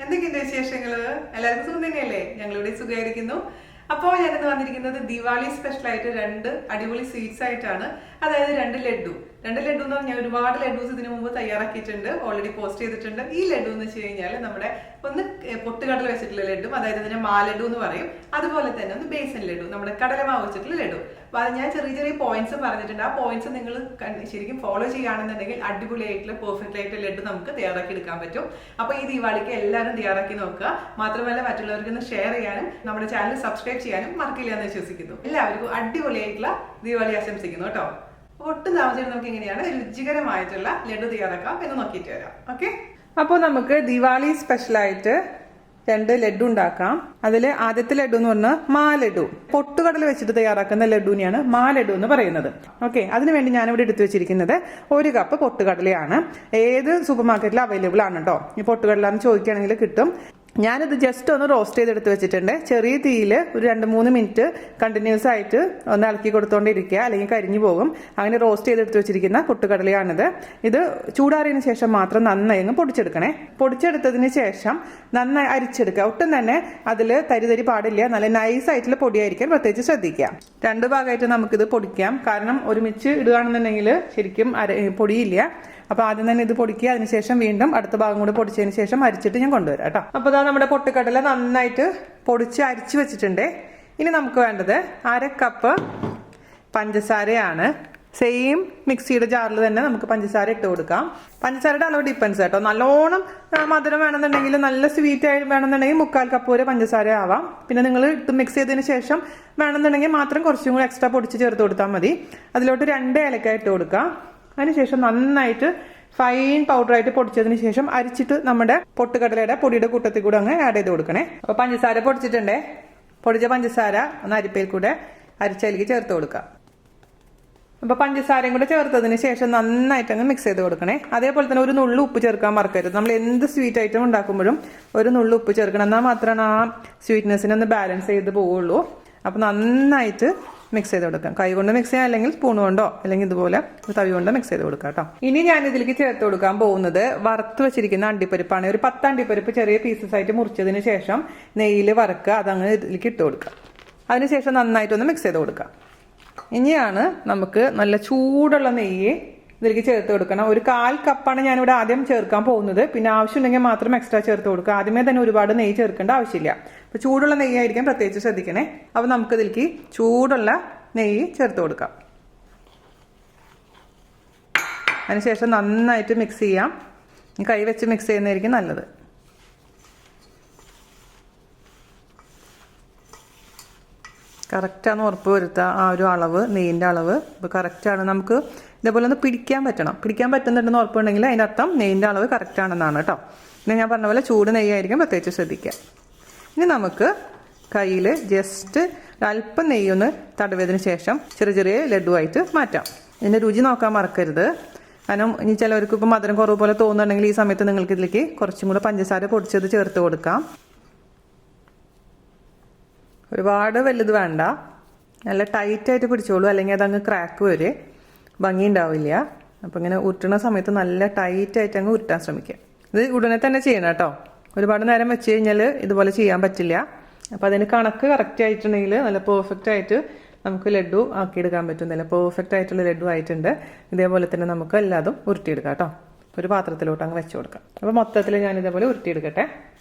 എന്തൊക്കെയുണ്ട് വിശേഷങ്ങള്? എല്ലാവർക്കും സുഖം തന്നെയല്ലേ? ഞങ്ങളിവിടെ സുഖമായിരിക്കുന്നു. അപ്പോൾ ഞാനിന്ന് വന്നിരിക്കുന്നത് ദിവാലി സ്പെഷ്യൽ ആയിട്ട് രണ്ട് അടിപൊളി സ്വീറ്റ്സ് ആയിട്ടാണ്. അതായത് രണ്ട് ലഡു എന്ന് പറഞ്ഞാൽ ഒരുപാട് ലഡൂസ് ഇതിനു മുമ്പ് തയ്യാറാക്കിയിട്ടുണ്ട്, ഓൾറെഡി പോസ്റ്റ് ചെയ്തിട്ടുണ്ട്. ഈ ലഡു എന്ന് വെച്ച് കഴിഞ്ഞാൽ നമ്മുടെ ഒന്ന് പൊട്ടുകടല വെച്ചിട്ടുള്ള ലഡു, അതായത് ഇതിനെ മാലഡു എന്ന് പറയും. അതുപോലെ തന്നെ ഒന്ന് ബേസൻ ലഡു, നമ്മുടെ കടലമാവ് വെച്ചിട്ടുള്ള ലഡു. അപ്പൊ അത് ഞാൻ ചെറിയ ചെറിയ പോയിന്റ്സ് പറഞ്ഞിട്ടുണ്ട്. ആ പോയിന്റ്സ് നിങ്ങൾ ശരിക്കും ഫോളോ ചെയ്യുകയാണെന്നുണ്ടെങ്കിൽ അടിപൊളിയായിട്ടുള്ള പെർഫെക്റ്റ് ആയിട്ടുള്ള ലഡു നമുക്ക് തയ്യാറാക്കി എടുക്കാൻ പറ്റും. അപ്പൊ ഈ ദിവാലിക്ക് എല്ലാവരും തയ്യാറാക്കി നോക്കുക. മാത്രമല്ല മറ്റുള്ളവർക്ക് ഷെയർ ചെയ്യാനും നമ്മുടെ ചാനൽ സബ്സ്ക്രൈബ് ചെയ്യാനും മറക്കില്ല എന്ന് വിശ്വസിക്കുന്നു. എല്ലാവർക്കും അടിപൊളിയായിട്ടുള്ള ദിവാലി ആശംസിക്കുന്നു കേട്ടോ. ഒട്ടും താമസിച്ചിട്ട് നമുക്ക് എങ്ങനെയാണ് രുചികരമായിട്ടുള്ള ലഡു തയ്യാറാക്കാം എന്ന് നോക്കിയിട്ട് വരാം. ഓക്കെ, അപ്പോൾ നമുക്ക് ദിവാലി സ്പെഷ്യലായിട്ട് രണ്ട് ലഡു ഉണ്ടാക്കാം. അതിൽ ആദ്യത്തെ ലഡു എന്ന് പറഞ്ഞാൽ മാലഡു, പൊട്ടുകടല വെച്ചിട്ട് തയ്യാറാക്കുന്ന ലഡുവിനെയാണ് മാലഡു എന്ന് പറയുന്നത്. ഓക്കെ, അതിനുവേണ്ടി ഞാനിവിടെ എടുത്തു വെച്ചിരിക്കുന്നത് 1 കപ്പ് പൊട്ടുകടലയാണ്. ഏത് സൂപ്പർ മാർക്കറ്റിലും അവൈലബിൾ ആണ് കേട്ടോ. ഈ പൊട്ടുകടല എന്ന് ചോദിക്കുകയാണെങ്കിൽ കിട്ടും. ഞാനിത് ജസ്റ്റ് ഒന്ന് റോസ്റ്റ് ചെയ്തെടുത്ത് വെച്ചിട്ടുണ്ട്. ചെറിയ തീയിൽ ഒരു 2-3 മിനിറ്റ് കണ്ടിന്യൂസ് ആയിട്ട് ഒന്ന് ഇളക്കി കൊടുത്തോണ്ടിരിക്കുക, അല്ലെങ്കിൽ കരിഞ്ഞു പോകും. അങ്ങനെ റോസ്റ്റ് ചെയ്തെടുത്ത് വെച്ചിരിക്കുന്ന പൊട്ടുകടലയാണിത്. ഇത് ചൂടാറിയതിനു ശേഷം മാത്രം നന്നായി അങ്ങ് പൊടിച്ചെടുക്കണേ. പൊടിച്ചെടുത്തതിന് ശേഷം നന്നായി അരിച്ചെടുക്കുക. ഒട്ടും തന്നെ അതിൽ തരി പാടില്ല. നല്ല നൈസ് ആയിട്ടുള്ള പൊടിയായിരിക്കാൻ പ്രത്യേകിച്ച് ശ്രദ്ധിക്കുക. 2 ഭാഗമായിട്ട് നമുക്കിത് പൊടിക്കാം. കാരണം ഒരുമിച്ച് ഇടുകയാണെന്നുണ്ടെങ്കിൽ ശരിക്കും പൊടിയില്ല. അപ്പൊ ആദ്യം തന്നെ ഇത് പൊടിക്കുക, അതിനുശേഷം വീണ്ടും അടുത്ത ഭാഗം കൂടെ പൊടിച്ചതിന് ശേഷം അരിച്ചിട്ട് ഞാൻ കൊണ്ടുവരാം കേട്ടോ. അപ്പൊ ഇതാ നമ്മുടെ പൊട്ടുകടല നന്നായിട്ട് പൊടിച്ച് അരിച്ചു വെച്ചിട്ടുണ്ട്. ഇനി നമുക്ക് വേണ്ടത് 1/2 കപ്പ് പഞ്ചസാരയാണ്. സെയിം മിക്സിയുടെ ജാറിൽ തന്നെ നമുക്ക് പഞ്ചസാര ഇട്ട് കൊടുക്കാം. പഞ്ചസാരയുടെ അളവ് ഡിപ്പെൻസ് കേട്ടോ. നല്ലോണം മധുരം വേണമെന്നുണ്ടെങ്കിൽ, നല്ല സ്വീറ്റ് ആയിട്ട് വേണമെന്നുണ്ടെങ്കിൽ 1/4 കപ്പ് വരെ പഞ്ചസാര ആവാം. പിന്നെ നിങ്ങൾ ഇട്ട് മിക്സ് ചെയ്തതിന് ശേഷം വേണമെന്നുണ്ടെങ്കിൽ മാത്രം കുറച്ചും കൂടി എക്സ്ട്രാ പൊടിച്ച് ചേർത്ത് കൊടുത്താൽ മതി. അതിലോട്ട് 2 ഏലക്ക ഇട്ട് കൊടുക്കാം. അതിനുശേഷം നന്നായിട്ട് ഫൈൻ പൗഡറായിട്ട് പൊടിച്ചതിന് ശേഷം അരിച്ചിട്ട് നമ്മുടെ പൊട്ടുകടലയുടെ പൊടിയുടെ കൂട്ടത്തിൽ കൂടെ അങ്ങ് ആഡ് ചെയ്ത് കൊടുക്കണേ. അപ്പൊ പഞ്ചസാര പൊടിച്ചിട്ടുണ്ടേ. പൊടിച്ച പഞ്ചസാര ഒന്ന് അരിപ്പയിൽ കൂടെ അരിച്ചതിലേക്ക് ചേർത്ത് കൊടുക്കാം. അപ്പൊ പഞ്ചസാരയും കൂടെ ചേർത്തതിന് ശേഷം നന്നായിട്ട് അങ്ങ് മിക്സ് ചെയ്ത് കൊടുക്കണേ. അതേപോലെ തന്നെ ഒരു നുള്ളു ഉപ്പ് ചേർക്കാൻ മറക്കരുത്. നമ്മൾ എന്ത് സ്വീറ്റ് ഐറ്റം ഉണ്ടാക്കുമ്പോഴും ഒരു നുള്ളു ഉപ്പ് ചേർക്കണം. എന്നാൽ മാത്രമാണ് ആ സ്വീറ്റ്നെസ്സിനെ ഒന്ന് ബാലൻസ് ചെയ്ത് പോവുള്ളൂ. അപ്പൊ നന്നായിട്ട് മിക്സ് ചെയ്ത് കൊടുക്കാം. കൈ കൊണ്ട് മിക്സ് ചെയ്യാം, അല്ലെങ്കിൽ സ്പൂൺ കൊണ്ടോ അല്ലെങ്കിൽ ഇതുപോലെ തവി കൊണ്ട് മിക്സ് ചെയ്ത് കൊടുക്കാം കേട്ടോ. ഇനി ഞാൻ ഇതിലേക്ക് ചേർത്ത് കൊടുക്കാൻ പോകുന്നത് വറുത്ത് വെച്ചിരിക്കുന്ന അണ്ടിപ്പരിപ്പാണ്. ഒരു 10 അണ്ടിപ്പരിപ്പ് ചെറിയ പീസസ് ആയിട്ട് മുറിച്ചതിന് ശേഷം നെയ്യിൽ വറുക്കുക. അതങ്ങ് ഇതിലേക്ക് ഇട്ട് കൊടുക്കുക. അതിനുശേഷം നന്നായിട്ടൊന്ന് മിക്സ് ചെയ്ത് കൊടുക്കാം. ഇനിയാണ് നമുക്ക് നല്ല ചൂടുള്ള നെയ്യ് ഇതിലേക്ക് ചേർത്ത് കൊടുക്കണം. ഒരു 1/4 കപ്പാണ് ഞാനിവിടെ ആദ്യം ചേർക്കാൻ പോകുന്നത്. പിന്നെ ആവശ്യമുണ്ടെങ്കിൽ മാത്രം എക്സ്ട്രാ ചേർത്ത് കൊടുക്കുക. ആദ്യമേ തന്നെ ഒരുപാട് നെയ്യ് ചേർക്കേണ്ട ആവശ്യമില്ല. അപ്പൊ ചൂടുള്ള നെയ്യായിരിക്കും പ്രത്യേകിച്ച് ശ്രദ്ധിക്കണേ. അപ്പൊ നമുക്ക് ഇതിലേക്ക് ചൂടുള്ള നെയ്യ് ചേർത്ത് കൊടുക്കാം. അതിനുശേഷം നന്നായിട്ട് മിക്സ് ചെയ്യാം. കൈ വെച്ച് മിക്സ് ചെയ്യുന്നതായിരിക്കും നല്ലത്. കറക്റ്റാന്ന് ഉറപ്പ് വരുത്തുക. ആ ഒരു അളവ്, നെയ്യിൻ്റെ അളവ് ഇപ്പോൾ കറക്റ്റാണ്. നമുക്ക് ഇതേപോലെ ഒന്ന് പിടിക്കാൻ പറ്റണം. പിടിക്കാൻ പറ്റുന്നുണ്ടെന്ന് ഉറപ്പുണ്ടെങ്കിൽ അതിൻ്റെ അർത്ഥം നെയ്യിൻ്റെ അളവ് കറക്റ്റാണെന്നാണ് കേട്ടോ. പിന്നെ ഞാൻ പറഞ്ഞ പോലെ ചൂട് നെയ്യായിരിക്കും പ്രത്യേകിച്ച് ശ്രദ്ധിക്കുക. ഇനി നമുക്ക് കയ്യിൽ ജസ്റ്റ് അല്പം നെയ്യൊന്ന് തടവിയതിന് ശേഷം ചെറിയ ലഡുവായിട്ട് മാറ്റാം. ഇതിൻ്റെ രുചി നോക്കാൻ മറക്കരുത്. കാരണം ഇനി ചിലവർക്ക് ഇപ്പോൾ മധുരം കുറവ് പോലെ തോന്നുന്നുണ്ടെങ്കിൽ ഈ സമയത്ത് നിങ്ങൾക്ക് ഇതിലേക്ക് കുറച്ചും കൂടെ പഞ്ചസാര പൊടിച്ചത് ചേർത്ത് കൊടുക്കാം. ഒരുപാട് വലുത് വേണ്ട, നല്ല ടൈറ്റായിട്ട് പിടിച്ചോളൂ, അല്ലെങ്കിൽ അതങ്ങ് ക്രാക്ക് വരെ ഭംഗി ഉണ്ടാവില്ല. അപ്പം ഇങ്ങനെ ഉരുട്ടുന്ന സമയത്ത് നല്ല ടൈറ്റായിട്ട് അങ്ങ് ഉരുട്ടാൻ ശ്രമിക്കുക. ഇത് ഉടനെ തന്നെ ചെയ്യണം കേട്ടോ. ഒരുപാട് നേരം വെച്ച് കഴിഞ്ഞാൽ ഇതുപോലെ ചെയ്യാൻ പറ്റില്ല. അപ്പം അതിന് കണക്ക് കറക്റ്റ് ആയിട്ടുണ്ടെങ്കിൽ നല്ല പെർഫെക്റ്റ് ആയിട്ട് നമുക്ക് ലഡു ആക്കിയെടുക്കാൻ പറ്റും. നല്ല പെർഫെക്റ്റ് ആയിട്ടുള്ള ലഡു ആയിട്ടുണ്ട്. ഇതേപോലെ തന്നെ നമുക്ക് എല്ലാതും ഉരുട്ടിയെടുക്കാം കേട്ടോ. ഒരു പാത്രത്തിലോട്ട് അങ്ങ് വെച്ച് കൊടുക്കാം. അപ്പം മൊത്തത്തിൽ ഞാൻ ഇതേപോലെ ഉരുട്ടിയെടുക്കട്ടെ.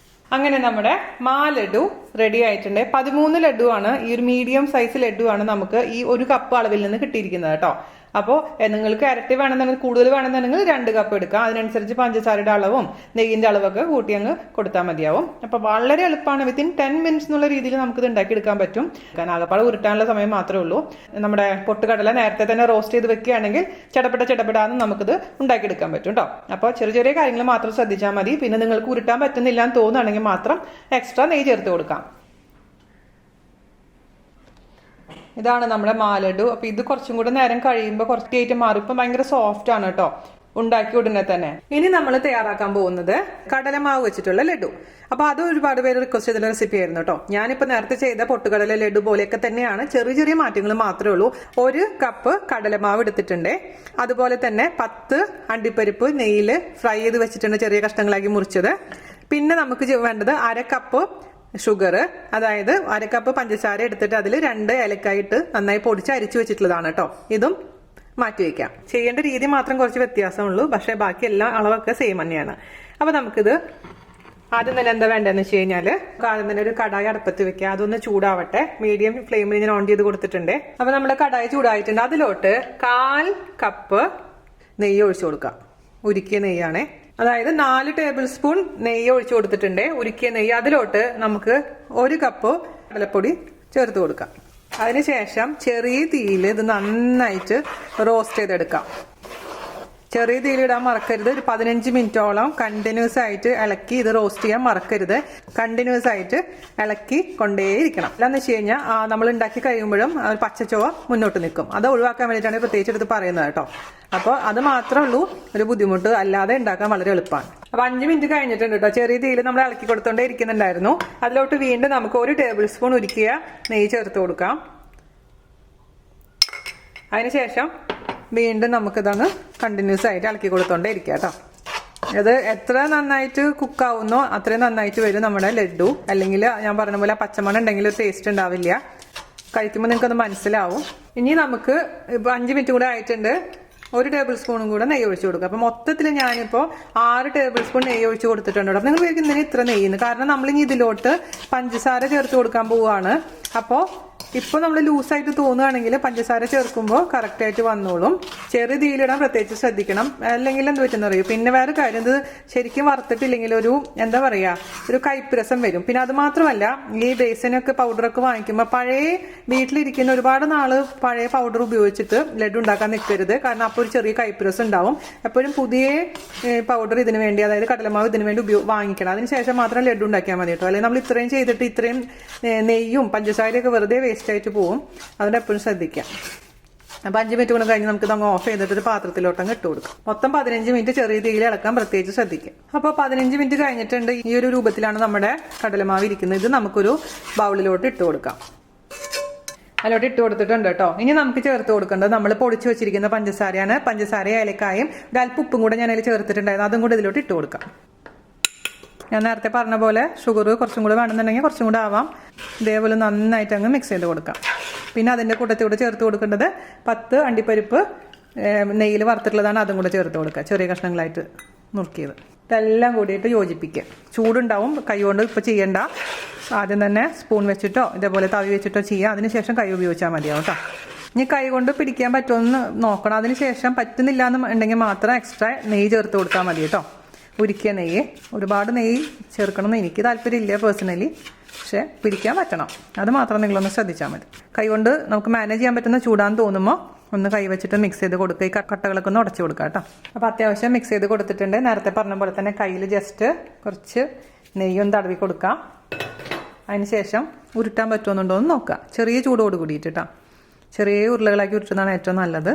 അങ്ങനെ നമ്മുടെ മാലഡു റെഡി ആയിട്ടുണ്ട്. 13 ലഡു ആണ്. ഈ ഒരു മീഡിയം സൈസ് ലഡു ആണ് നമുക്ക് ഈ 1 കപ്പ് അളവിൽ നിന്ന് കിട്ടിയിരിക്കുന്നത് കേട്ടോ. അപ്പോൾ നിങ്ങൾക്ക് ഇരട്ടി വേണമെന്നുണ്ടെങ്കിൽ, കൂടുതൽ വേണമെന്നുണ്ടെങ്കിൽ 2 കപ്പ് എടുക്കാം. അതിനനുസരിച്ച് പഞ്ചസാരയുടെ അളവും നെയ്യിന്റെ അളവൊക്കെ കൂട്ടി അങ്ങ് കൊടുത്താൽ മതിയാവും. അപ്പൊ വളരെ എളുപ്പമാണ്. വിത്തിൻ 10 മിനിറ്റ്സ് എന്നുള്ള രീതിയിൽ നമുക്കിത് ഉണ്ടാക്കിയെടുക്കാൻ പറ്റും. കാരണം ആകപ്പാട് ഉരുട്ടാനുള്ള സമയം മാത്രമേ ഉള്ളൂ. നമ്മുടെ പൊട്ടുകടല നേരത്തെ തന്നെ റോസ്റ്റ് ചെയ്ത് വെക്കുകയാണെങ്കിൽ ചടപെടാന്ന് നമുക്കിത് ഉണ്ടാക്കിയെടുക്കാൻ പറ്റും കേട്ടോ. അപ്പോൾ ചെറിയ കാര്യങ്ങൾ മാത്രം ശ്രദ്ധിച്ചാൽ മതി. പിന്നെ നിങ്ങൾക്ക് ഉരുട്ടാൻ പറ്റുന്നില്ല എന്ന് തോന്നുകയാണെങ്കിൽ മാത്രം എക്സ്ട്രാ നെയ്യ് ചേർത്ത് കൊടുക്കാം. ഇതാണ് നമ്മുടെ മാലഡു. അപ്പൊ ഇത് കുറച്ചും കൂടെ നേരം കഴിയുമ്പോൾ കുറച്ചായിട്ട് മാറും. ഇപ്പം ഭയങ്കര സോഫ്റ്റ് ആണ് കേട്ടോ. ഉണ്ടാക്കി ഉടനെ തന്നെ. ഇനി നമ്മൾ തയ്യാറാക്കാൻ പോകുന്നത് കടലമാവ് വെച്ചിട്ടുള്ള ലഡു. അപ്പൊ അത് ഒരുപാട് പേര് റിക്വസ്റ്റ് ചെയ്ത റെസിപ്പി ആയിരുന്നു കേട്ടോ. ഞാനിപ്പോ നേരത്തെ ചെയ്ത പൊട്ടുകടല ലഡു പോലെയൊക്കെ തന്നെയാണ്, ചെറിയ മാറ്റങ്ങൾ മാത്രമേ ഉള്ളൂ. 1 കപ്പ് കടലമാവ് എടുത്തിട്ടുണ്ട്. അതുപോലെ തന്നെ 10 അണ്ടിപ്പരിപ്പ് നെയ്യിൽ ഫ്രൈ ചെയ്ത് വെച്ചിട്ടുണ്ട്, ചെറിയ കഷ്ണങ്ങളാക്കി മുറിച്ചത്. പിന്നെ നമുക്ക് വേണ്ടത് 1/2 കപ്പ് ഷുഗർ, അതായത് 1/2 കപ്പ് പഞ്ചസാര എടുത്തിട്ട് അതിൽ 2 ഏലക്കായിട്ട് നന്നായി പൊടിച്ച് അരിച്ചു വെച്ചിട്ടുള്ളതാണ് കേട്ടോ. ഇതും മാറ്റി വയ്ക്കാം. ചെയ്യേണ്ട രീതി മാത്രം കുറച്ച് വ്യത്യാസമുള്ളൂ, പക്ഷേ ബാക്കി എല്ലാ അളവൊക്കെ സെയിം തന്നെയാണ്. അപ്പോൾ നമുക്കിത് ആദ്യം തന്നെ എന്താ വേണ്ടതെന്ന് വെച്ച് കഴിഞ്ഞാൽ ആദ്യം തന്നെ ഒരു കടായി അടുപ്പത്ത് വെക്കുക. അതൊന്ന് ചൂടാവട്ടെ. മീഡിയം ഫ്ലെയിമിൽ ഞാൻ ഓൺ ചെയ്ത് കൊടുത്തിട്ടുണ്ട്. അപ്പോൾ നമ്മുടെ കടായി ചൂടായിട്ടുണ്ട്. അതിലോട്ട് 1/4 കപ്പ് നെയ്യ് ഒഴിച്ചു കൊടുക്കാം. ഉരുക്കിയ നെയ്യാണേ, അതായത് 4 ടേബിൾ സ്പൂൺ നെയ്യ് ഒഴിച്ചു കൊടുത്തിട്ടുണ്ട്, ഉരുക്കിയ നെയ്യ്. അതിലോട്ട് നമുക്ക് 1 കപ്പ് കടലപ്പൊടി ചേർത്ത് കൊടുക്കാം. അതിനുശേഷം ചെറിയ തീയിൽ ഇത് നന്നായിട്ട് റോസ്റ്റ് ചെയ്തെടുക്കാം. ചെറിയ തീയിലിടാൻ മറക്കരുത്. ഒരു 15 മിനിറ്റോളം കണ്ടിന്യൂസ് ആയിട്ട് ഇളക്കി ഇത് റോസ്റ്റ് ചെയ്യാൻ മറക്കരുത്. കണ്ടിന്യൂസ് ആയിട്ട് ഇളക്കി കൊണ്ടേയിരിക്കണം. എന്താണെന്ന് വെച്ച് കഴിഞ്ഞാൽ നമ്മൾ ഉണ്ടാക്കി കഴിയുമ്പോഴും പച്ചച്ചോവ മുന്നോട്ട് നിൽക്കും. അത് ഒഴിവാക്കാൻ വേണ്ടിയിട്ടാണ് പ്രത്യേകിച്ച് എടുത്ത് പറയുന്നത് കേട്ടോ. അപ്പോൾ അത് മാത്രമേ ഉള്ളൂ ഒരു ബുദ്ധിമുട്ട്, അല്ലാതെ ഉണ്ടാക്കാൻ വളരെ എളുപ്പമാണ്. അപ്പോൾ 5 മിനിറ്റ് കഴിഞ്ഞിട്ടുണ്ട് കേട്ടോ. ചെറിയ തീയിൽ നമ്മൾ ഇളക്കി കൊടുത്തോണ്ടേ ഇരിക്കുന്നുണ്ടായിരുന്നു. അതിലോട്ട് വീണ്ടും നമുക്ക് 1 ടേബിൾ സ്പൂൺ ഉരുക്കിയ നെയ്യ് ചേർത്ത് കൊടുക്കാം. അതിനുശേഷം വീണ്ടും നമുക്കിതാണ് കണ്ടിന്യൂസ് ആയിട്ട് ഇളക്കി കൊടുത്തോണ്ടേ ഇരിക്കുക കേട്ടോ. ഇത് എത്ര നന്നായിട്ട് കുക്കാവുന്നോ അത്രയും നന്നായിട്ട് വരും നമ്മുടെ ലഡു. അല്ലെങ്കിൽ ഞാൻ പറഞ്ഞ പോലെ പച്ചമണം ഉണ്ടെങ്കിൽ ഒരു ടേസ്റ്റ് ഉണ്ടാവില്ല. കഴിക്കുമ്പോൾ നിങ്ങൾക്കത് മനസ്സിലാവും. ഇനി നമുക്ക് ഇപ്പോൾ 5 മിനിറ്റ് കൂടെ ആയിട്ടുണ്ട്. 1 ടേബിൾ സ്പൂണും കൂടെ നെയ്യ് ഒഴിച്ച് കൊടുക്കുക. അപ്പോൾ മൊത്തത്തിൽ ഞാനിപ്പോൾ 6 ടേബിൾ സ്പൂൺ നെയ്യ് ഒഴിച്ച് കൊടുത്തിട്ടുണ്ട്. അപ്പോൾ നിങ്ങൾ വിചാരിക്കും ഇത്ര നെയ്യുന്നു, കാരണം നമ്മളിനി ഇതിലോട്ട് പഞ്ചസാര ചേർത്ത് കൊടുക്കാൻ പോവുകയാണ്. അപ്പോൾ ഇപ്പോൾ നമ്മൾ ലൂസായിട്ട് തോന്നുകയാണെങ്കിൽ പഞ്ചസാര ചേർക്കുമ്പോൾ കറക്റ്റായിട്ട് വന്നോളും. ചെറിയ തീയിലിടാൻ പ്രത്യേകിച്ച് ശ്രദ്ധിക്കണം, അല്ലെങ്കിൽ എന്ത് പറ്റുന്ന അറിയും. പിന്നെ വേറെ കാര്യം, ഇത് ശരിക്കും വറുത്തിട്ടില്ലെങ്കിൽ ഒരു എന്താ പറയുക, ഒരു കയ്പ്പ് വരും. പിന്നെ അത് മാത്രമല്ല, ഈ ബേസനൊക്കെ പൗഡറൊക്കെ വാങ്ങിക്കുമ്പോൾ പഴയ വീട്ടിലിരിക്കുന്ന ഒരുപാട് നാള് പഴയ പൗഡർ ഉപയോഗിച്ചിട്ട് ലഡു ഉണ്ടാക്കാൻ നിൽക്കരുത്. കാരണം അപ്പോൾ ഒരു ചെറിയ കയ്പ്പ് ഉണ്ടാവും. എപ്പോഴും പുതിയ പൗഡർ ഇതിനു വേണ്ടി, അതായത് കടലമാവ് ഇതിനു വേണ്ടി വാങ്ങിക്കണം. അതിനുശേഷം മാത്രം ലഡു ഉണ്ടാക്കിയാൽ മതി കേട്ടോ. അല്ലെങ്കിൽ നമ്മൾ ഇത്രയും ചെയ്തിട്ട് ഇത്രയും നെയ്യും പഞ്ചസാരയൊക്കെ വെറുതെ വേസ്റ്റ് ആയിട്ട് പോവും. അതുകൊണ്ട് എപ്പോഴും ശ്രദ്ധിക്കാം. അപ്പോൾ 5 മിനിറ്റ് കൂടെ കഴിഞ്ഞ് നമുക്ക് അങ്ങ് ഓഫ് ചെയ്തിട്ട് ഒരു പാത്രത്തിലോട്ടങ്ങ് ഇട്ട് കൊടുക്കും. മൊത്തം 15 മിനിറ്റ് ചെറിയ തീയിൽ ഇളക്കാൻ പ്രത്യേകിച്ച് ശ്രദ്ധിക്കാം. അപ്പോൾ 15 മിനിറ്റ് കഴിഞ്ഞിട്ടുണ്ട്. ഈ ഒരു രൂപത്തിലാണ് നമ്മുടെ കടലമാവ് ഇരിക്കുന്നത്. ഇത് നമുക്കൊരു ബൗളിലോട്ട് ഇട്ട് കൊടുക്കാം. അതിലോട്ട് ഇട്ട് കൊടുത്തിട്ടുണ്ട് കേട്ടോ. ഇനി നമുക്ക് ചേർത്ത് കൊടുക്കേണ്ടത് നമ്മൾ പൊടിച്ചു വെച്ചിരിക്കുന്ന പഞ്ചസാരയാണ്. പഞ്ചസാര ഏലക്കായും ഒരു അല്പം ഉപ്പും കൂടെ ഞാൻ അതിൽ ചേർത്തിട്ടുണ്ടായിരുന്നു. അതും കൂടെ ഇതിലോട്ട് ഇട്ട് കൊടുക്കാം. ഞാൻ നേരത്തെ പറഞ്ഞ പോലെ ഷുഗർ കുറച്ചും കൂടെ വേണമെന്നുണ്ടെങ്കിൽ കുറച്ചും കൂടെ ആവാം. ഇതേപോലെ നന്നായിട്ട് അങ്ങ് മിക്സ് ചെയ്ത് കൊടുക്കാം. പിന്നെ അതിൻ്റെ കൂട്ടത്തിലൂടെ ചേർത്ത് കൊടുക്കേണ്ടത് 10 അണ്ടിപ്പരിപ്പ് നെയ്യിൽ വറുത്തിട്ടുള്ളതാണ്. അതും കൂടെ ചേർത്ത് കൊടുക്കുക, ചെറിയ കഷ്ണങ്ങളായിട്ട് നുറുക്കിയത്. ഇതെല്ലാം കൂടിയിട്ട് യോജിപ്പിക്കുക. ചൂടുണ്ടാവും, കൈ കൊണ്ട് ഇപ്പോൾ ചെയ്യണ്ട. ആദ്യം തന്നെ സ്പൂൺ വെച്ചിട്ടോ ഇതേപോലെ തവി വെച്ചിട്ടോ ചെയ്യുക. അതിനുശേഷം കൈ ഉപയോഗിച്ചാൽ മതിയാവും കേട്ടോ. ഇനി കൈ കൊണ്ട് പിടിക്കാൻ പറ്റുമെന്ന് നോക്കണം. അതിനുശേഷം പറ്റുന്നില്ല എന്നുണ്ടെങ്കിൽ മാത്രം എക്സ്ട്രാ നെയ്യ് ചേർത്ത് കൊടുത്താൽ മതി കേട്ടോ. ഉരുക്കിയ നെയ്യ്, ഒരുപാട് നെയ്യ് ചേർക്കണമെന്ന് എനിക്ക് താല്പര്യമില്ല പേഴ്സണലി, പക്ഷേ പിടിക്കാൻ പറ്റണം. അത് മാത്രം നിങ്ങളൊന്ന് ശ്രദ്ധിച്ചാൽ മതി. കൈകൊണ്ട് നമുക്ക് മാനേജ് ചെയ്യാൻ പറ്റുന്ന ചൂടാന്ന് തോന്നുമ്പോൾ ഒന്ന് കൈ വെച്ചിട്ട് മിക്സ് ചെയ്ത് കൊടുക്കുക. ഈ കട്ടകളൊക്കെ ഒന്ന് ഉടച്ചു കൊടുക്കുക കേട്ടോ. അപ്പോൾ അത്യാവശ്യം മിക്സ് ചെയ്ത് കൊടുത്തിട്ടുണ്ട്. നേരത്തെ പറഞ്ഞ പോലെ തന്നെ കയ്യിൽ ജസ്റ്റ് കുറച്ച് നെയ്യൊന്ന് തടവി കൊടുക്കാം. അതിനുശേഷം ഉരുട്ടാൻ പറ്റുമെന്നുണ്ടോ എന്ന് നോക്കുക. ചെറിയ ചൂടോട് കൂടിയിട്ട് കേട്ടോ. ചെറിയ ഉരുളകളാക്കി ഉരുട്ടുന്നതാണ് ഏറ്റവും നല്ലത്.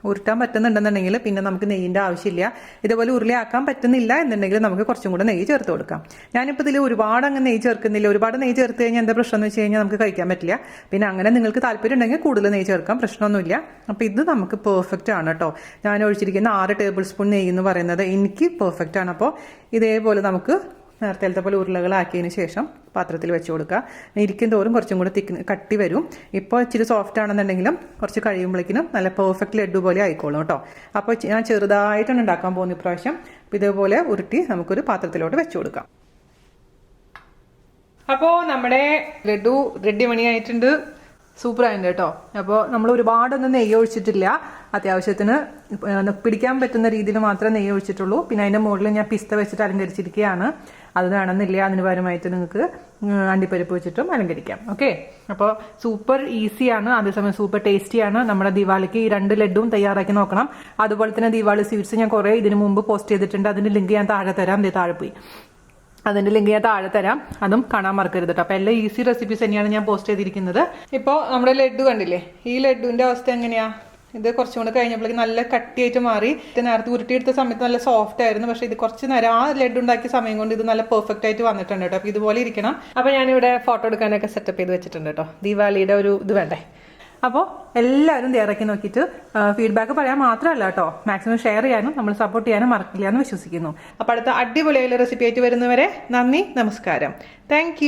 ഉരുട്ടാൻ പറ്റുന്നുണ്ടെന്നുണ്ടെങ്കിൽ പിന്നെ നമുക്ക് നെയ്യിൻ്റെ ആവശ്യമില്ല. ഇതുപോലെ ഉരുളയാക്കാൻ പറ്റുന്നില്ല എന്നുണ്ടെങ്കിൽ നമുക്ക് കുറച്ചും കൂടെ നെയ്യ് ചേർത്ത് കൊടുക്കാം. ഞാനിപ്പോൾ ഇതിൽ ഒരുപാട് അങ്ങ് നെയ്യ് ചേർക്കുന്നില്ല. ഒരുപാട് നെയ്യ് ചേർത്ത് കഴിഞ്ഞാൽ എന്താ പ്രശ്നം എന്ന് വെച്ച് കഴിഞ്ഞാൽ നമുക്ക് കഴിക്കാൻ പറ്റില്ല. പിന്നെ അങ്ങനെ നിങ്ങൾക്ക് താല്പര്യം ഉണ്ടെങ്കിൽ കൂടുതൽ നെയ്യ് ചേർക്കാം, പ്രശ്നമൊന്നുമില്ല. അപ്പോൾ ഇത് നമുക്ക് പെർഫെക്റ്റ് ആണ് കേട്ടോ. ഞാൻ ഒഴിച്ചിരിക്കുന്ന 6 ടേബിൾ സ്പൂൺ നെയ്യ് എന്ന് പറയുന്നത് എനിക്ക് പെർഫെക്റ്റ് ആണ്. അപ്പോൾ ഇതേപോലെ നമുക്ക് നേരത്തെ പോലെ ഉരുളകളാക്കിയതിന് ശേഷം പാത്രത്തിൽ വെച്ച് കൊടുക്കുക. ഇരിക്കും തോറും കുറച്ചും കൂടെ കട്ടി വരും. ഇപ്പോൾ ഇച്ചിരി സോഫ്റ്റ് ആണെന്നുണ്ടെങ്കിലും കുറച്ച് കഴിയുമ്പോഴേക്കിനും നല്ല പെർഫെക്റ്റ് ലഡു പോലെ ആയിക്കോളും കേട്ടോ. അപ്പോൾ ഞാൻ ചെറുതായിട്ടാണ് ഉണ്ടാക്കാൻ പോകുന്നത് ഇപ്രാവശ്യം. അപ്പോൾ ഇതേപോലെ ഉരുട്ടി നമുക്കൊരു പാത്രത്തിലോട്ട് വെച്ച് കൊടുക്കാം. അപ്പോൾ നമ്മുടെ ലഡു റെഡി മണിയായിട്ടുണ്ട്. സൂപ്പറായിട്ടുണ്ട് കേട്ടോ. അപ്പോൾ നമ്മൾ ഒരുപാടൊന്നും നെയ്യ് ഒഴിച്ചിട്ടില്ല. അത്യാവശ്യത്തിന് പിടിക്കാൻ പറ്റുന്ന രീതിയിൽ മാത്രമേ നെയ്യ് ഒഴിച്ചിട്ടുള്ളൂ. പിന്നെ അതിൻ്റെ മുകളിൽ ഞാൻ പിസ്ത വെച്ചിട്ട് അലങ്കരിച്ചിരിക്കുകയാണ്. അത് വേണമെന്നില്ല, അതിന് പകരമായിട്ട് നിങ്ങൾക്ക് അണ്ടിപ്പരിപ്പ് വെച്ചിട്ടും അലങ്കരിക്കാം. ഓക്കെ, അപ്പോൾ സൂപ്പർ ഈസിയാണ്, അതേസമയം സൂപ്പർ ടേസ്റ്റിയാണ്. നമ്മുടെ ദിവാലിക്ക് ഈ 2 ലഡുവും തയ്യാറാക്കി നോക്കണം. അതുപോലെ തന്നെ ദിവാലി സ്വീറ്റ്സ് ഞാൻ കുറേ ഇതിന് മുമ്പ് പോസ്റ്റ് ചെയ്തിട്ടുണ്ട്. അതിൻ്റെ ലിങ്ക് ഞാൻ താഴെ തരാം. താഴെ പോയി അതിൻ്റെ ലിങ്ക് ഞാൻ താഴെ തരാം. അതും കാണാൻ മറക്കരുത് കേട്ടോ. അപ്പോൾ എല്ലാ ഈസി റെസിപ്പീസ് തന്നെയാണ് ഞാൻ പോസ്റ്റ് ചെയ്തിരിക്കുന്നത്. ഇപ്പോൾ നമ്മുടെ ലഡു കണ്ടില്ലേ, ഈ ലഡുവിൻ്റെ അവസ്ഥ എങ്ങനെയാണ്? ഇത് കുറച്ചും കൂടെ കഴിഞ്ഞപ്പോഴേക്കും നല്ല കട്ടിയായിട്ട് മാറി. നേരത്തെ ഉരുട്ടിയെടുത്ത സമയത്ത് നല്ല സോഫ്റ്റ് ആയിരുന്നു. പക്ഷേ ഇത് കുറച്ച് നേരം ആ ലഡു ഉണ്ടാക്കിയ സമയം കൊണ്ട് ഇത് നല്ല പെർഫെക്റ്റ് ആയിട്ട് വന്നിട്ടുണ്ട് കേട്ടോ. അപ്പോൾ ഇതുപോലെ ഇരിക്കണം. അപ്പോൾ ഞാനിവിടെ ഫോട്ടോ എടുക്കാനൊക്കെ സെറ്റപ്പ് ചെയ്ത് വെച്ചിട്ടുണ്ട് കേട്ടോ. ദീപാവലിയുടെ ഒരു ഇത് വേണ്ടേ. അപ്പോൾ എല്ലാവരും തയ്യാറാക്കി നോക്കിയിട്ട് ഫീഡ്ബാക്ക് പറയാൻ മാത്രമല്ല കേട്ടോ, മാക്സിമം ഷെയർ ചെയ്യാനും നമ്മൾ സപ്പോർട്ട് ചെയ്യാനും മറക്കില്ല എന്ന് വിശ്വസിക്കുന്നു. അപ്പോൾ അടുത്ത അടിപൊളിയായുള്ള റെസിപ്പി ആയിട്ട് വരുന്നവരെ നന്ദി, നമസ്കാരം. താങ്ക്